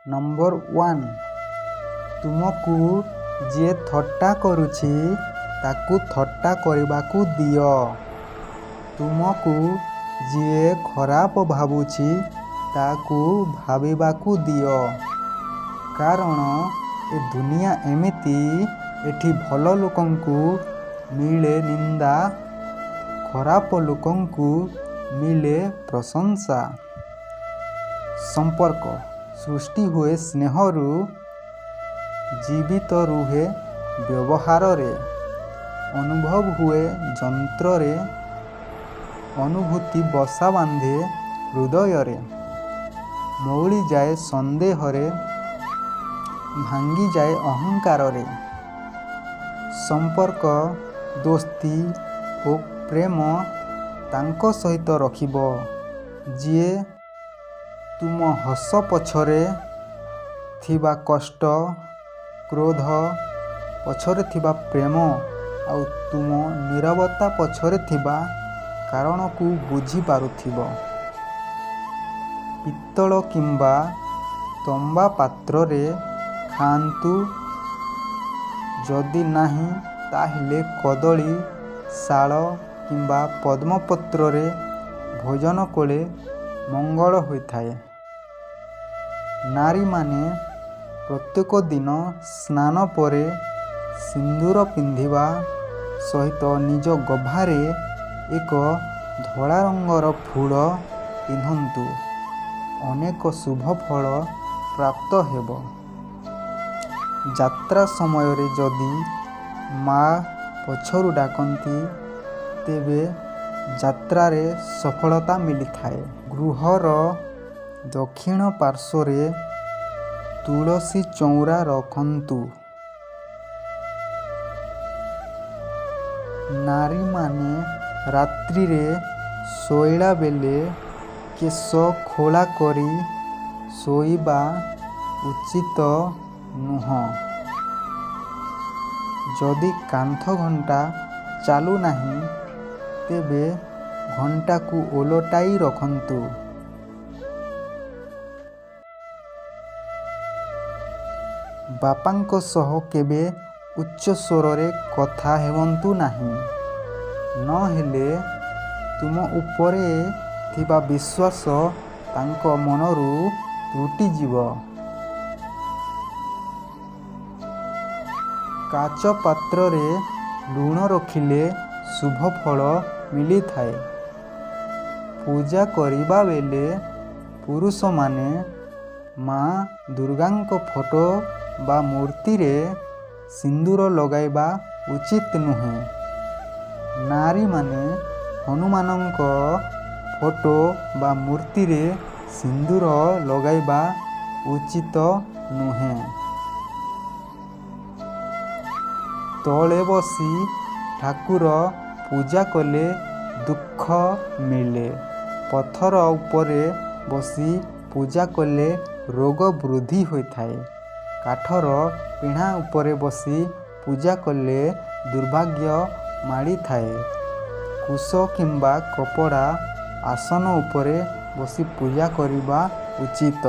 Number 1। ତୁମକୁ ଯିଏ ଥଟ୍ଟା କରୁଛି ତାକୁ ଥଟ୍ଟା କରିବାକୁ ଦିଅ। ତୁମକୁ ଯିଏ ଖରାପ ଭାବୁଛି ତାକୁ ଭାବିବାକୁ ଦିଅ। କାରଣ ଏ ଦୁନିଆ ଏମିତି, ଏଠି ଭଲ ଲୋକଙ୍କୁ ମିଳେ ନିନ୍ଦା, ଖରାପ ଲୋକଙ୍କୁ ମିଳେ ପ୍ରଶଂସା। ସମ୍ପର୍କ ସୃଷ୍ଟି ହୁଏ ସ୍ନେହରୁ, ଜୀବିତ ରୁହେ ବ୍ୟବହାରରେ। ଅନୁଭବ ହୁଏ ଯନ୍ତ୍ରରେ, ଅନୁଭୂତି ବସା ବାନ୍ଧେ ହୃଦୟରେ। ମଉଳିଯାଏ ସନ୍ଦେହରେ, ଭାଙ୍ଗିଯାଏ ଅହଙ୍କାରରେ। ସମ୍ପର୍କ, ଦୋସ୍ତି ଓ ପ୍ରେମ ତାଙ୍କ ସହିତ ରଖିବ ଯିଏ ତୁମ ହସ ପଛରେ ଥିବା କଷ୍ଟ, କ୍ରୋଧ ପଛରେ ଥିବା ପ୍ରେମ ଆଉ ତୁମ ନୀରବତା ପଛରେ ଥିବା କାରଣକୁ ବୁଝିପାରୁଥିବ। ପିତ୍ତଳ କିମ୍ବା ତମ୍ବା ପାତ୍ରରେ ଖାଆନ୍ତୁ, ଯଦି ନାହିଁ ତାହେଲେ କଦଳୀ, ଶାଳ କିମ୍ବା ପଦ୍ମପତ୍ରରେ ଭୋଜନ କଲେ ମଙ୍ଗଳ ହୋଇଥାଏ। ନାରୀମାନେ ପ୍ରତ୍ୟେକ ଦିନ ସ୍ନାନ ପରେ ସିନ୍ଦୂର ପିନ୍ଧିବା ସହିତ ନିଜ ଗଭାରେ ଏକ ଧଳା ରଙ୍ଗର ଫୁଲ ପିନ୍ଧନ୍ତୁ। ଅନେକ ଶୁଭ ଫଳ ପ୍ରାପ୍ତ ହେବ। ଯାତ୍ରା ସମୟରେ ଯଦି ମା' ପଛରୁ ଡାକନ୍ତି ତେବେ ଯାତ୍ରାରେ ସଫଳତା ମିଳିଥାଏ। ଗୃହର ଦକ୍ଷିଣ ପାର୍ଶ୍ୱରେ ତୁଳସୀ ଚଉରା ରଖନ୍ତୁ। ନାରୀମାନେ ରାତ୍ରିରେ ଶୋଇଲା ବେଳେ କେଶ ଖୋଲା କରି ଶୋଇବା ଉଚିତ ନୁହଁ। ଯଦି କାନ୍ଥ ଘଣ୍ଟା ଚାଲୁନାହିଁ ତେବେ ଘଣ୍ଟାକୁ ଓଲଟାଇ ରଖନ୍ତୁ। ବାପାଙ୍କ ସହ କେବେ ଉଚ୍ଚ ସ୍ୱରରେ କଥା ହେବନ୍ତୁ ନାହିଁ, ନହେଲେ ତୁମ ଉପରେ ଥିବା ବିଶ୍ୱାସ ତାଙ୍କ ମନରୁ ତୁଟିଯିବ। କାଚ ପାତ୍ରରେ ଲୁଣ ରଖିଲେ ଶୁଭ ଫଳ ମିଳିଥାଏ। ପୂଜା କରିବା ବେଳେ ପୁରୁଷମାନେ ମା' ଦୁର୍ଗାଙ୍କ ଫଟୋ ବା ମୂର୍ତ୍ତିରେ ସିନ୍ଦୂର ଲଗାଇବା ଉଚିତ ନୁହେଁ। ନାରୀମାନେ ହନୁମାନଙ୍କ ଫଟୋ ବା ମୂର୍ତ୍ତିରେ ସିନ୍ଦୂର ଲଗାଇବା ଉଚିତ ନୁହେଁ। ତଳେ ବସି ଠାକୁର ପୂଜା କଲେ ଦୁଃଖ ମିଳେ। ପଥର ଉପରେ ବସି ପୂଜା କଲେ ରୋଗ ବୃଦ୍ଧି ହୋଇଥାଏ। କାଠର ପିଢ଼ା ଉପରେ ବସି ପୂଜା କଲେ ଦୁର୍ଭାଗ୍ୟ ମାଡ଼ିଥାଏ। କୁଶ କିମ୍ବା କପଡ଼ା ଆସନ ଉପରେ ବସି ପୂଜା କରିବା ଉଚିତ।